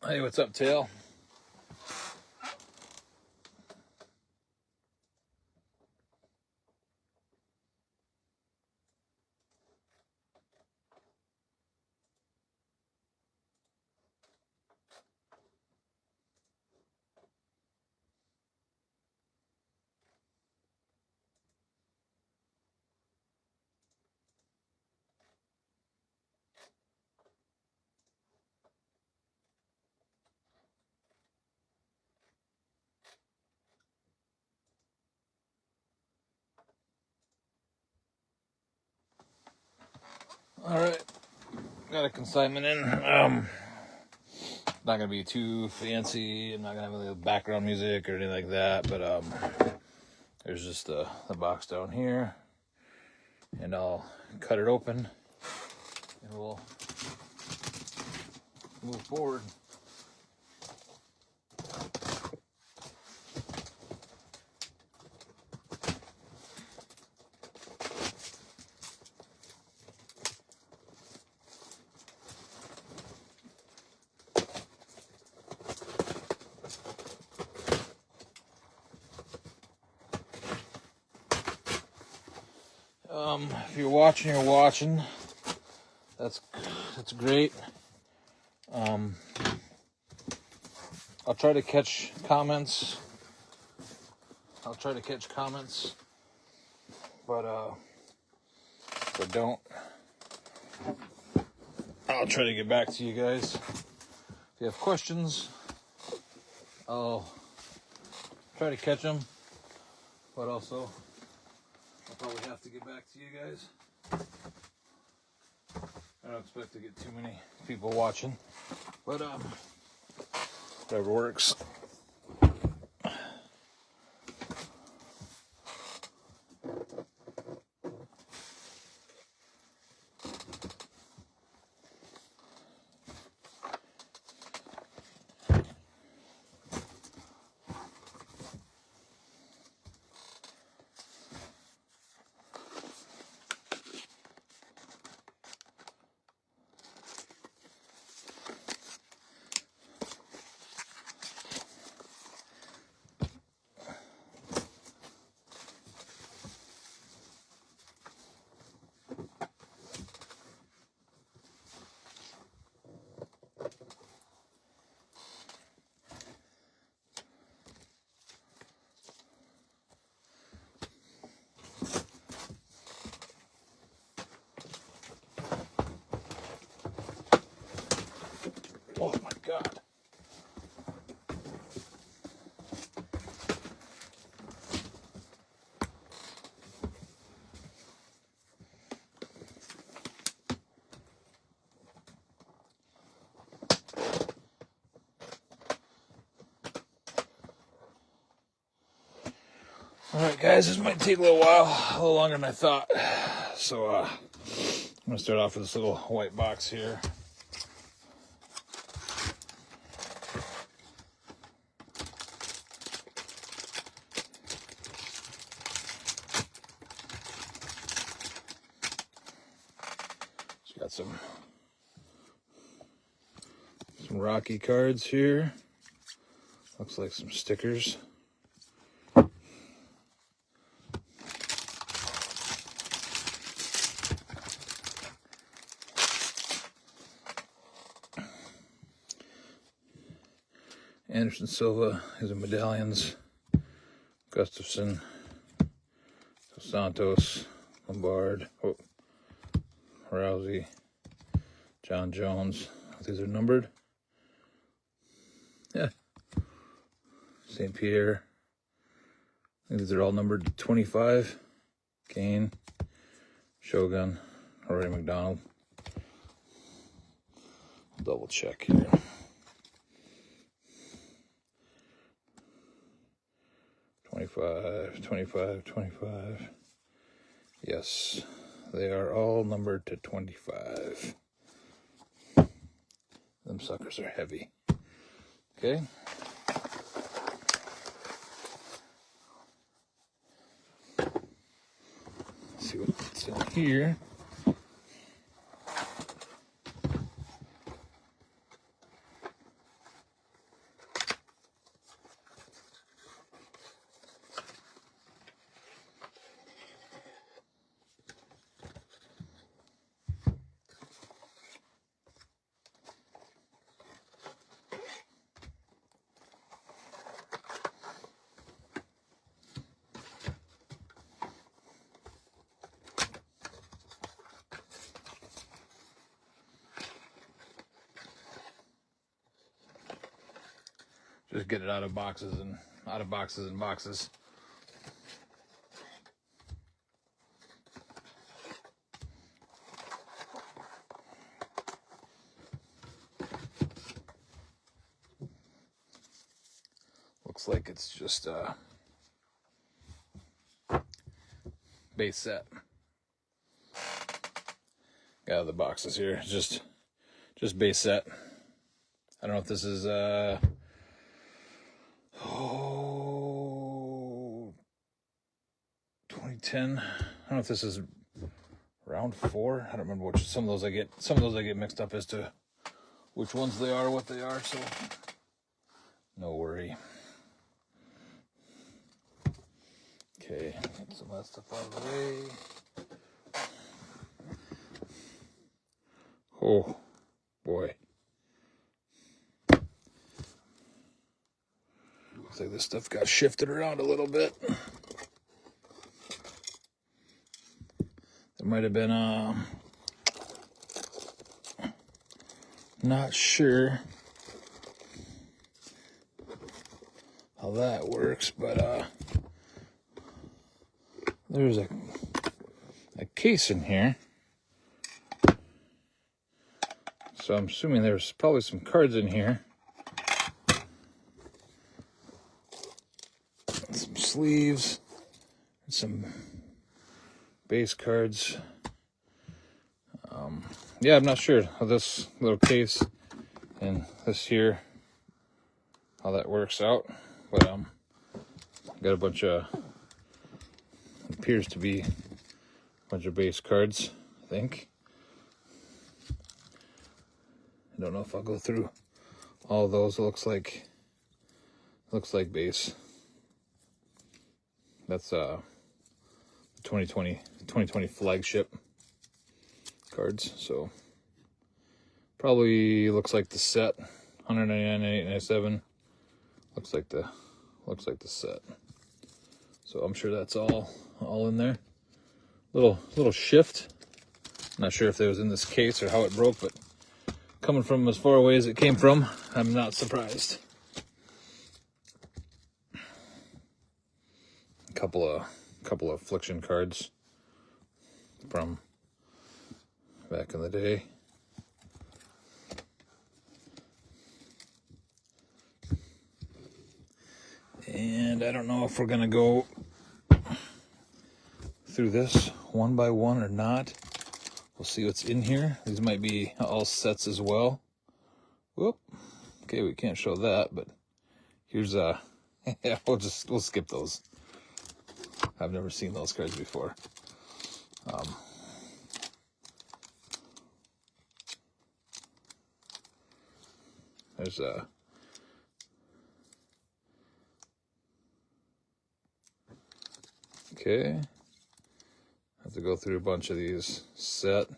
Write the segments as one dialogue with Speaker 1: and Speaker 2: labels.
Speaker 1: Hey, what's up, Tail? All right, got a consignment in. Not gonna be too fancy. I'm not gonna have any background music or anything like that. But there's just the box down here, and I'll cut it open, and we'll move forward. If you're watching, you're watching. That's great. I'll try to catch comments. But if I don't, I'll try to get back to you guys. If you have questions, I'll try to catch them, but also I'll probably have to get back to you guys. I don't expect to get too many people watching, but whatever works. Oh my God. Alright guys, this might take a little while, a little longer than I thought. So I'm gonna start off with this little white box here. It's got some Rocky cards here. Looks like some stickers. Anderson Silva is a medallions. Gustafson, Santos, Lombard, Rousey, John Jones. These are numbered. Yeah. St. Pierre. I think these are all numbered to 25. Kane, Shogun, Rory McDonald. Double check here. $25. Yes, they are all numbered to 25. Them suckers are heavy. Okay. Let's see what's in here. Just get it out of boxes and boxes. Looks like it's just a base set. Got out of the boxes here. Just base set. I don't know if this is 2010. I don't know if this is round 4. I don't remember which. Some of those I get mixed up as to which ones they are, what they are. So no worry. Okay, get some of that stuff out of the way. Oh boy. Looks like this stuff got shifted around a little bit. There might have been not sure how that works, but there's a case in here. So I'm assuming there's probably some cards in here. Some sleeves, and some base cards. Yeah, I'm not sure how this little case and this here, how that works out. But got a bunch of, appears to be a bunch of base cards, I think. I don't know if I'll go through all of those. It looks like base. That's 2020 flagship cards. So probably looks like the set. $199.97. Looks like the set. So I'm sure that's all in there. Little shift. Not sure if it was in this case or how it broke, but coming from as far away as it came from, I'm not surprised. A couple of affliction cards from back in the day. And I don't know if we're gonna go through this one by one or not. We'll see what's in here. These might be all sets as well. Whoop. Okay, we can't show that, but here's yeah, we'll skip those. I've never seen those cards before. There's okay. Have to go through a bunch of these set.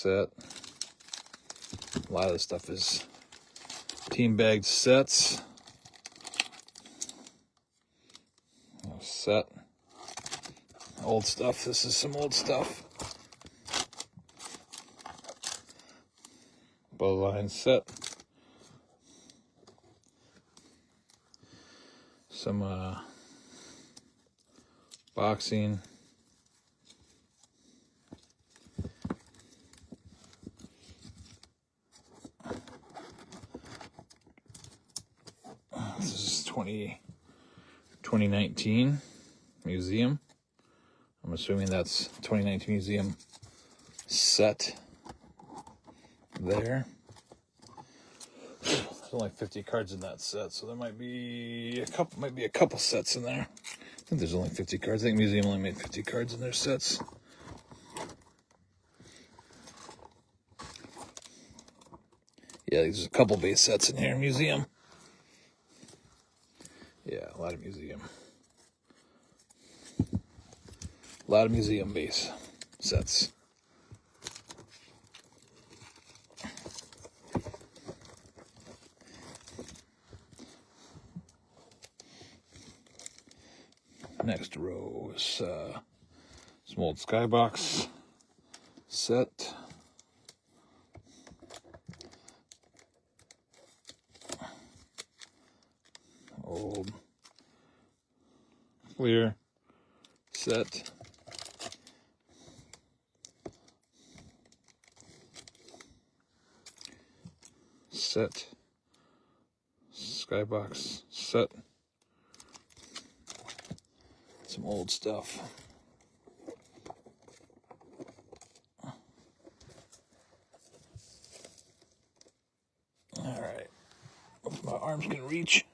Speaker 1: A lot of this stuff is team bagged sets. Set. Old stuff. This is some old stuff. Bowline set. Some boxing. This is 2019 museum. I'm assuming that's 2019 museum set there. There's only 50 cards in that set, so there might be a couple sets in there. I think there's only 50 cards. I think museum only made 50 cards in their sets. Yeah, there's a couple base sets in here. Museum. Yeah, a lot of museum. A lot of museum base sets. Next row is some old Skybox set. old. Clear. Set. Set. Skybox. Set. Some old stuff. Alright. If my arms can reach.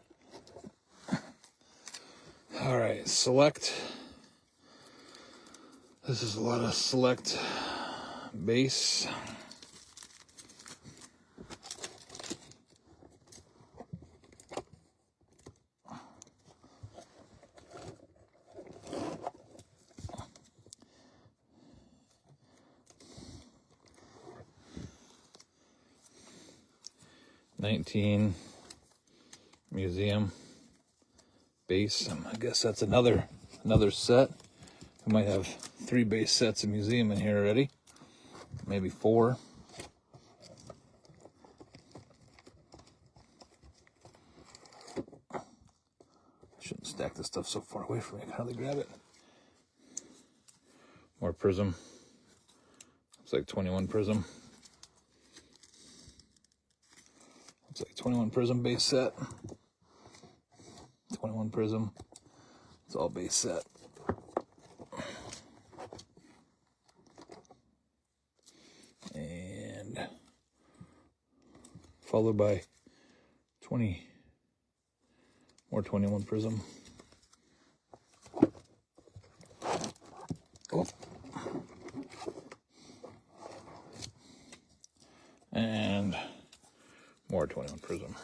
Speaker 1: Alright, select. This is a lot of select base. $19 museum base. I guess that's another set. We might have 3 base sets of museum in here already, maybe 4. Shouldn't stack this stuff so far away from me. I can hardly grab it. More prism. Looks like 21 prism. Looks like 21 prism base set. 21 prism. It's all base set. And followed by 20 more 21 prism. Oh. And more 21 prism.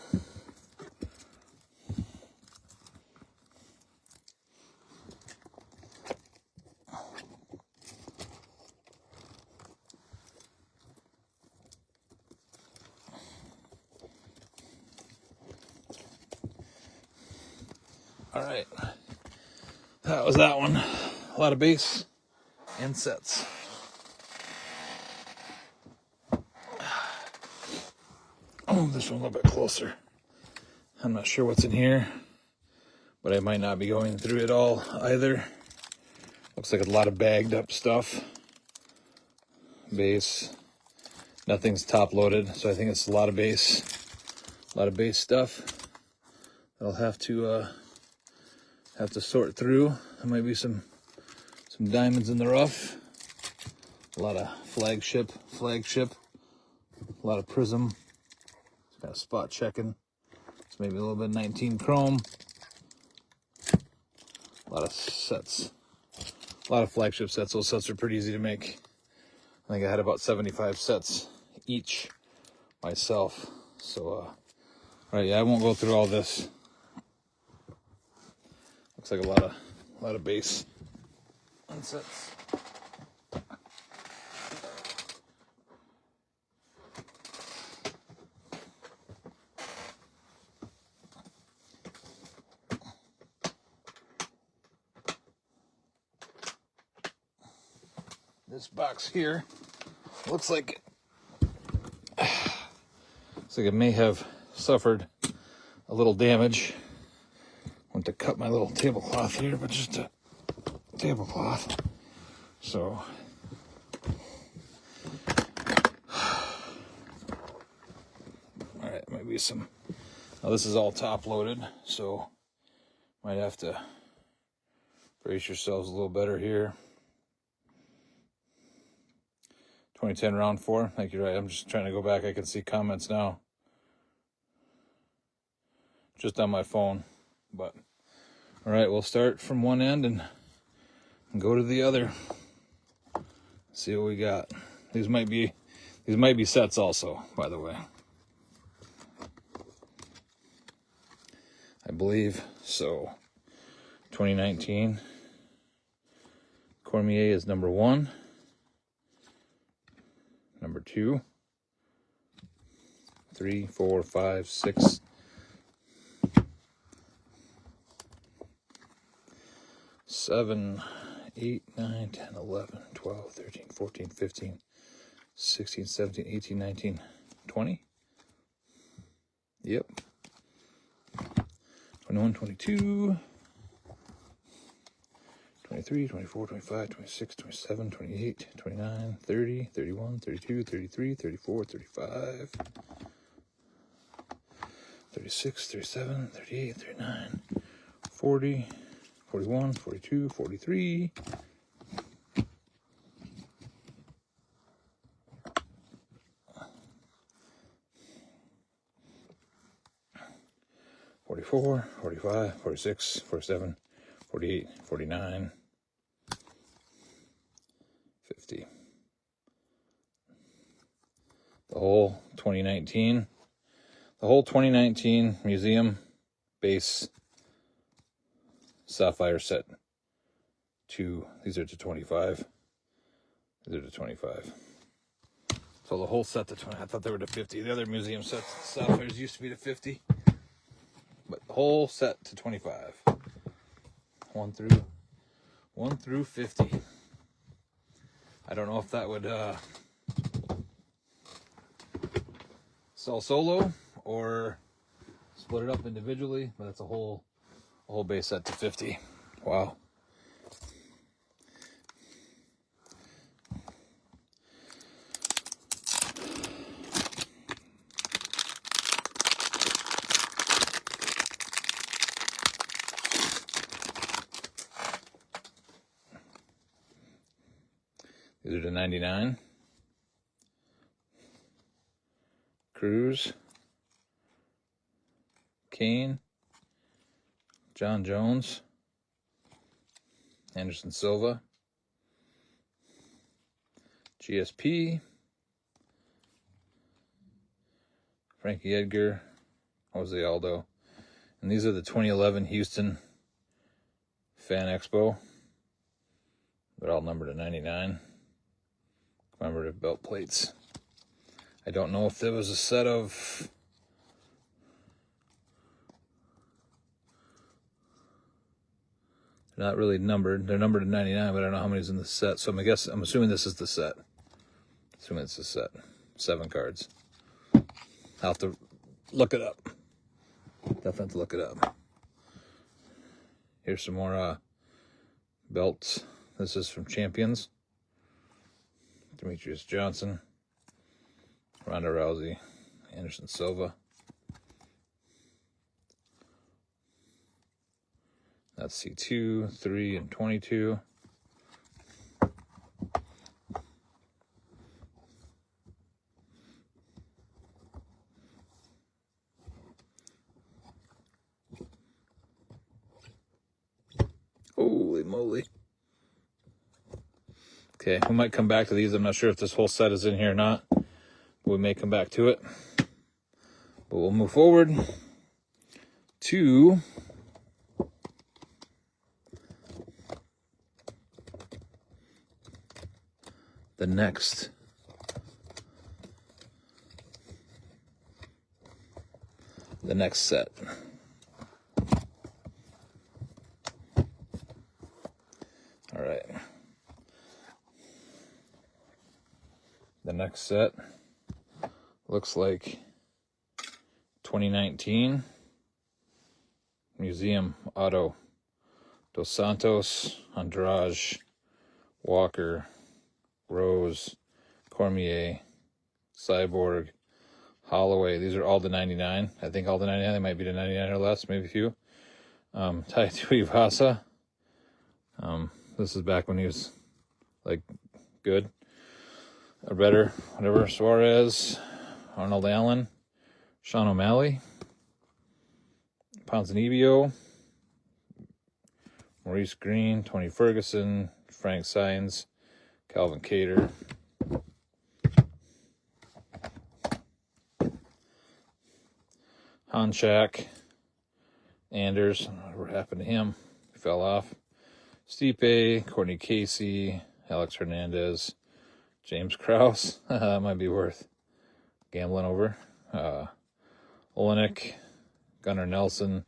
Speaker 1: All right, that was that one. A lot of base and sets. Oh, this one a little bit closer. I'm not sure what's in here, but I might not be going through it all either. Looks like a lot of bagged up stuff. Base. Nothing's top loaded, so I think it's a lot of base stuff. I'll have to sort through. There might be some diamonds in the rough. A lot of flagship. A lot of prism. Just kind of spot checking. It's maybe a little bit of 19 chrome. A lot of sets. A lot of flagship sets. Those sets are pretty easy to make. I think I had about 75 sets each myself. So, all right, yeah, I won't go through all this. Looks like a lot of base and sets. This box here looks like it may have suffered a little damage. Went to cut my little tablecloth here, but just a tablecloth. So all right, might be some. Now this is all top loaded, so might have to brace yourselves a little better here. 2010 round 4. I think you're right. I'm just trying to go back. I can see comments now. Just on my phone. But all right, we'll start from one end and go to the other. See what we got. These might be sets also, by the way. I believe so. 2019 Cormier is number 1. Number 2, 3, 4, 5, 6, 7, 8, 9, 10, 11, 12, 13, 14, 15, 16, 17, 18, 19, 20. Yep. 21, 22, 23, 24, 25, 26, 27, 28, 29, 30, 31, 32, 33, 34, 35, 36, 37, 38, 39, 40, 41, 42, 43, 44, 45, 46, 47, 48, 49, 50. The whole 2019 museum base sapphire set. These are to 25. These are to 25. So the whole set to 20. I thought they were to 50. The other museum sets, sapphires used to be to 50. But the whole set to 25. 1 through 50. I don't know if that would sell solo or split it up individually, but it's a whole base set to 50. Wow. These are to 99. Cruz, Kane, John Jones, Anderson Silva, GSP, Frankie Edgar, Jose Aldo. And these are the 2011 Houston Fan Expo. They're all numbered to 99. Commemorative belt plates. I don't know if there was a set of they're not really numbered. They're numbered to 99, but I don't know how many's in the set. So I'm assuming this is the set. Assuming it's a set. 7 cards. I'll have to look it up. Definitely have to look it up. Here's some more belts. This is from Champions. Demetrius Johnson, Ronda Rousey, Anderson Silva. That's C2, 3, and 22. Holy moly. Okay, we might come back to these. I'm not sure if this whole set is in here or not. We may come back to it. But we'll move forward to the next set. All right. The next set looks like 2019 Museum Auto. Dos Santos, Andrade, Walker, Rose, Cormier, Cyborg, Holloway. These are all to 99. I think all to 99. They might be to 99 or less, maybe a few. Tai Tuivasa. This is back when he was like good. A better, whatever. Suarez, Arnold Allen, Sean O'Malley, Ponzinibbio, Maurice Green, Tony Ferguson, Frank Saenz, Calvin Cater, Honchak, Anders, I don't know what happened to him. He fell off. Stipe, Courtney Casey, Alex Hernandez, James Krause. Might be worth gambling over. Olenek, Gunnar Nelson,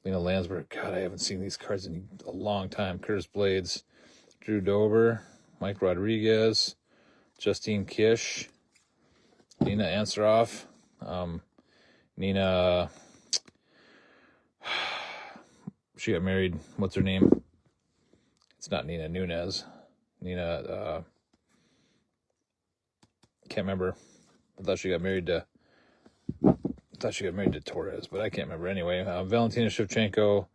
Speaker 1: Lena Landsberg. God, I haven't seen these cards in a long time. Curtis Blades, Drew Dober, Mike Rodriguez, Justine Kish, Nina Ansaroff, Nina she got married. What's her name? It's not Nina Nunez. Nina, can't remember. I thought she got married to Torres, but I can't remember anyway. Valentina Shevchenko,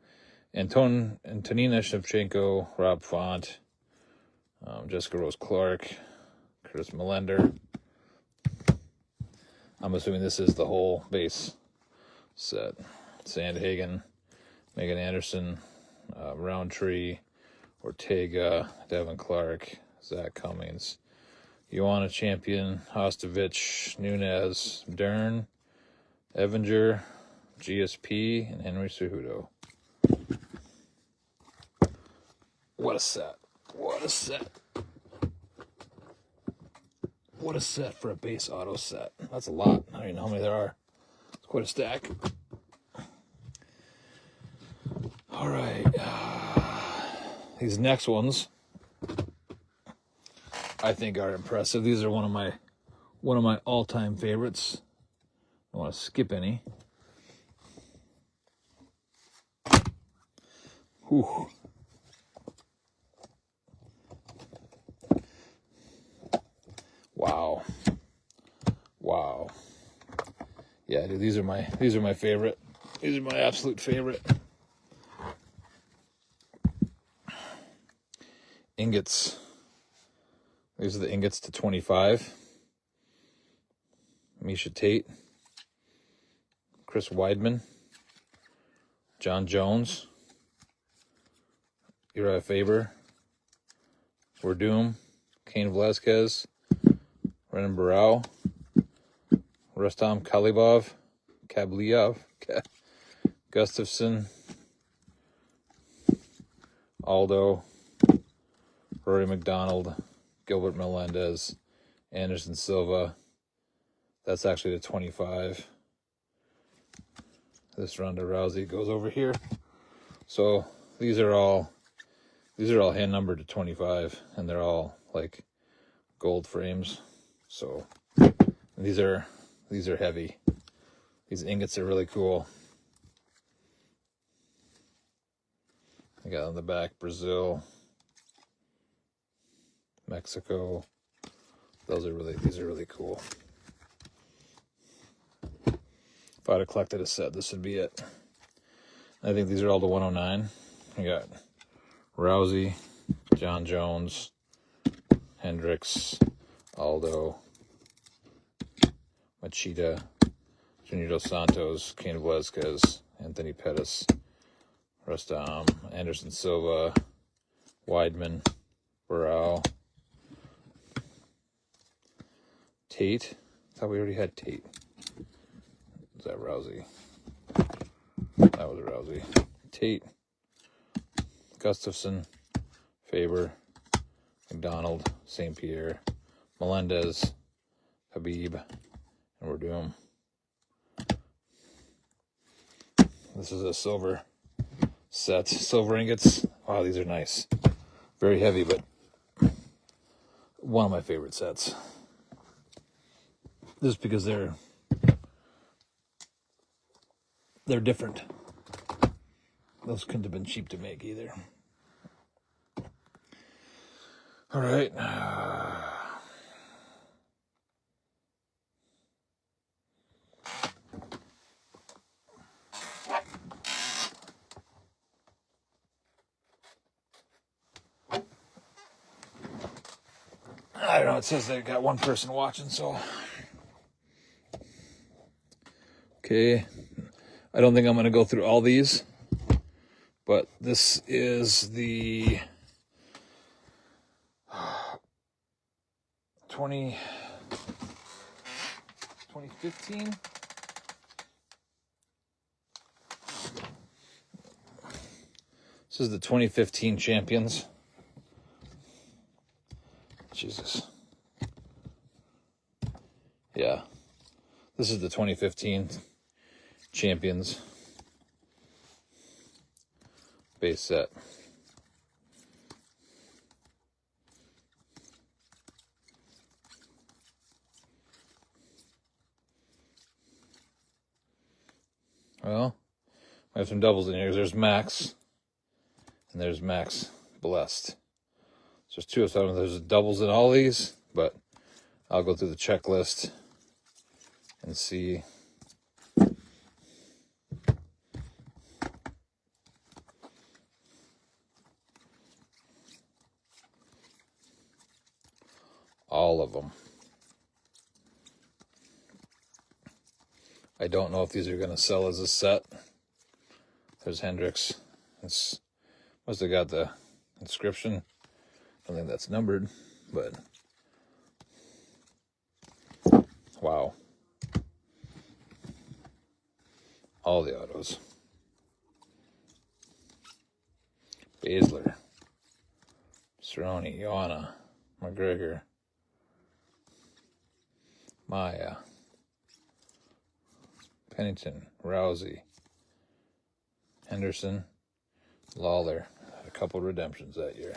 Speaker 1: Antonina Shevchenko, Rob Font, Jessica Rose Clark, Curtis Melender. I'm assuming this is the whole base set. Sandhagen, Megan Anderson, Roundtree, Ortega, Devin Clark, Zach Cummings, Ioana Champion, Hostovich, Nunez, Dern, Evinger, GSP, and Henry Cejudo. What a set. What a set. What a set for a base auto set. That's a lot. I don't even know how many there are. It's quite a stack. All right. These next ones I think are impressive. These are one of my all-time favorites. I don't want to skip any. Whew. Wow. Wow. Yeah, dude, these are my favorite. These are my absolute favorite. Ingots. These are the ingots to 25. Misha Tate. Chris Weidman. John Jones. Uriah Faber. Werdum. Cain Velasquez. Renan Barao. Rustam Kabliov. Gustafson. Aldo. Rory McDonald. Gilbert Melendez. Anderson Silva. That's actually the 25. This Ronda Rousey goes over here. So these are all hand numbered to 25, and they're all like gold frames. So these are heavy. These ingots are really cool. I got on the back Brazil, Mexico. These are really cool. If I'd have collected a set, this would be it. I think these are all the 109. We got Rousey, John Jones, Hendricks, Aldo, Machida, Junior Dos Santos, Cain Velasquez, Anthony Pettis, Rustam, Anderson Silva, Weidman, Barao, Tate. I thought we already had Tate. Is that Rousey? That was Rousey. Tate, Gustafson, Faber, McDonald, St. Pierre, Melendez, Habib, and we're doing. This is a silver set. Silver ingots. Wow, these are nice. Very heavy, but one of my favorite sets. Just because they're different. Those couldn't have been cheap to make either. All right. I don't know. It says they got one person watching, so. Okay. I don't think I'm going to go through all these, but this is the 2015. This is the 2015 champions. Jesus. Yeah. This is the 2015 champions base set. Well, I have some doubles in here. There's Max. And there's Max Blessed. So there's 2 of 7. There's doubles in all these, but I'll go through the checklist and see. All of them. I don't know if these are going to sell as a set. There's Hendrix. It's must have got the inscription. I don't think that's numbered, but wow. All the autos. Baszler, Cerrone, Joanna, McGregor, Maya, Pennington, Rousey, Henderson, Lawler. Had a couple redemptions that year.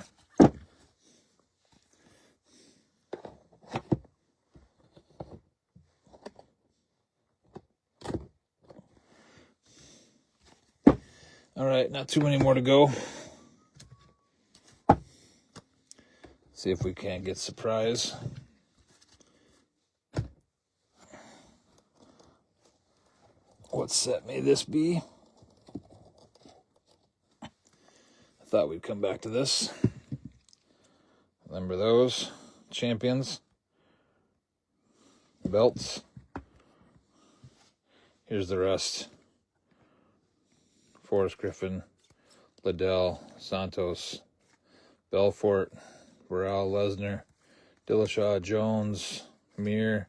Speaker 1: All right, not too many more to go. See if we can't get surprise. What set may this be? I thought we'd come back to this. Remember those champions? Belts. Here's the rest. Forrest Griffin, Liddell, Santos, Belfort, Burrell, Lesnar, Dillashaw, Jones, Mir,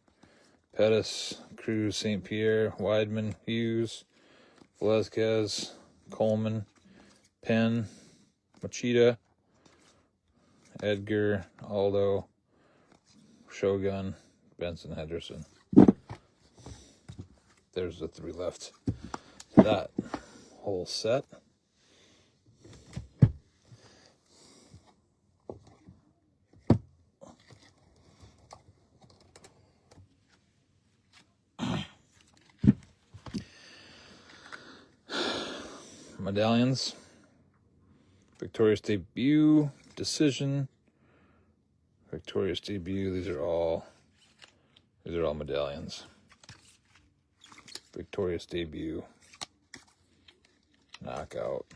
Speaker 1: Pettis, Cruz, St. Pierre, Weidman, Hughes, Velazquez, Coleman, Penn, Machida, Edgar, Aldo, Shogun, Benson, Henderson. There's the 3 left. That whole set. Medallions. Victorious debut, decision, victorious debut. These are all medallions. Victorious debut, knockout,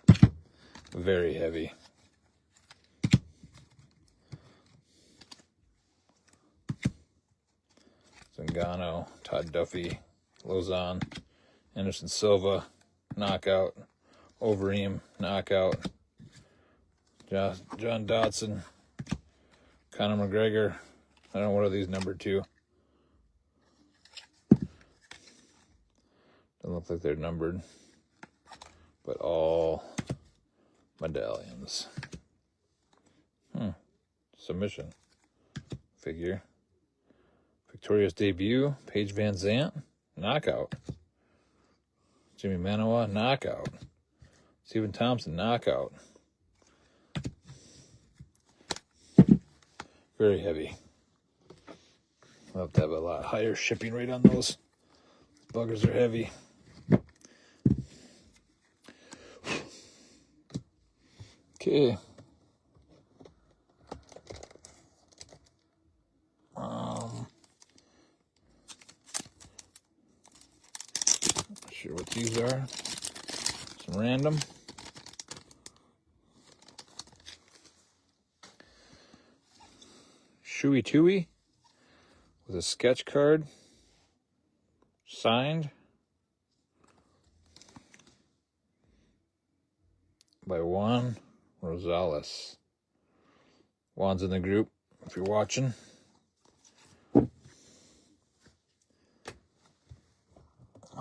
Speaker 1: very heavy. Zingano, Todd Duffy, Lozon, Anderson Silva, knockout. Overeem, knockout. John Dodson, Conor McGregor. I don't know, what are these numbered to? Doesn't look like they're numbered, but all medallions. Submission figure. Victorious debut, Paige Van Zandt, knockout. Jimmy Manoa, knockout. Stephen Thompson, knockout. Very heavy. We'll have to have a lot higher shipping rate on those. Buggers are heavy. Okay. Not sure what these are. Some random. Shui Tui with a sketch card signed by Juan Rosales. Juan's in the group if you're watching. I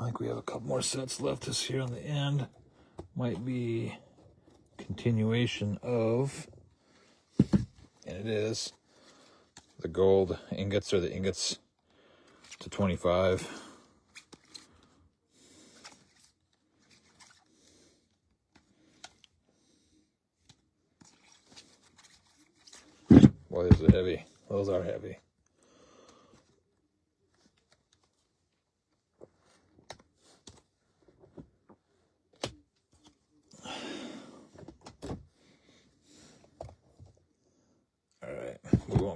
Speaker 1: think we have a couple more sets left. This here on the end might be continuation of, and it is, the gold ingots, or the ingots to 25. Boy, those are heavy. Those are heavy.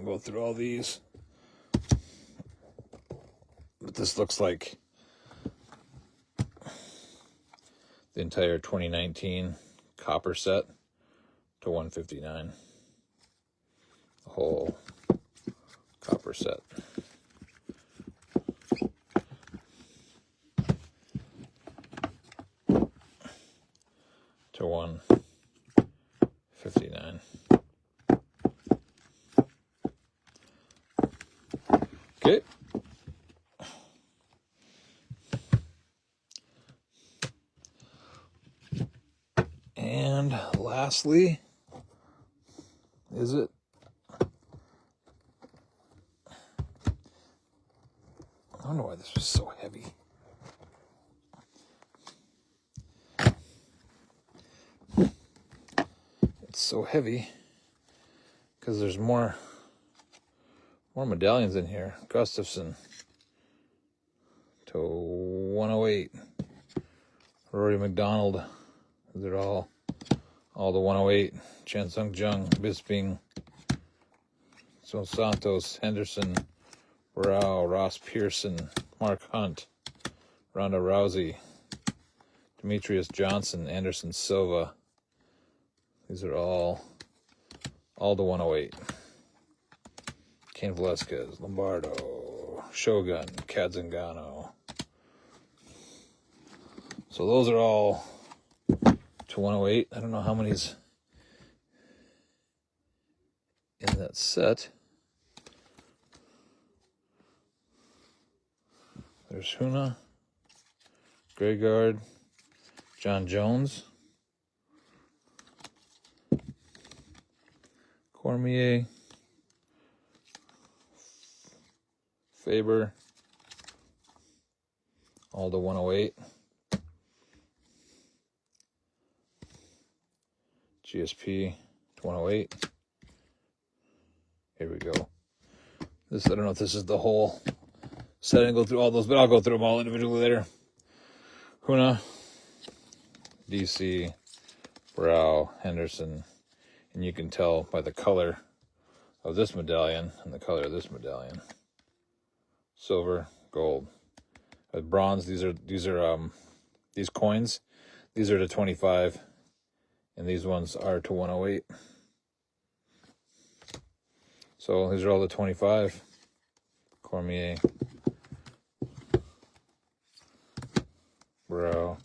Speaker 1: won't go through all these. But this looks like the entire 2019 copper set to 159. The whole copper set. To 159. Okay. And lastly, is it? I don't know why this was so heavy. It's so heavy because there's more medallions in here. Gustafson to 108. Rory McDonald. These are all the 108. Chan Sung Jung, Bisping, Dos Santos, Henderson, Rao, Ross Pearson, Mark Hunt, Ronda Rousey, Demetrius Johnson, Anderson Silva. These are all the 108. Cain Velasquez, Lombardo, Shogun, Kadzangano. So those are all to 108. I don't know how many's in that set. There's Huna, Greygard, John Jones, Cormier, Faber, all to 108. GSP to 108. Here we go. This, I don't know if this is the whole set. I didn't go through all those, but I'll go through them all individually later. Huna, DC, Brow, Henderson, and you can tell by the color of this medallion and the color of this medallion. Silver, gold, bronze. These coins. These are to 25, and these ones are to 108. So these are all the 25. Cormier, Brow,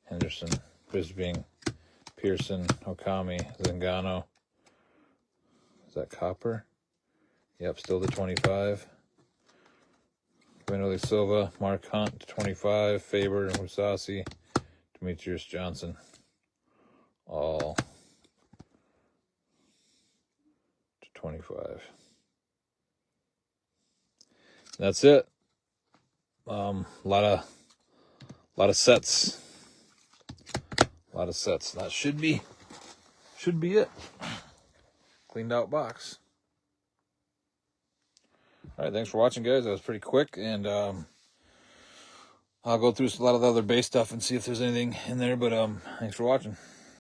Speaker 1: Henderson, Bisping, Pearson, Okami, Zingano. Is that copper? Yep, still the 25. Vanderlei Silva, Mark Hunt, 25. Faber, Musasi, Demetrius Johnson. All to 25. That's it. A lot of sets. A lot of sets. That should be it. Cleaned out box. All right, thanks for watching, guys. That was pretty quick, and I'll go through a lot of the other base stuff and see if there's anything in there. But thanks for watching.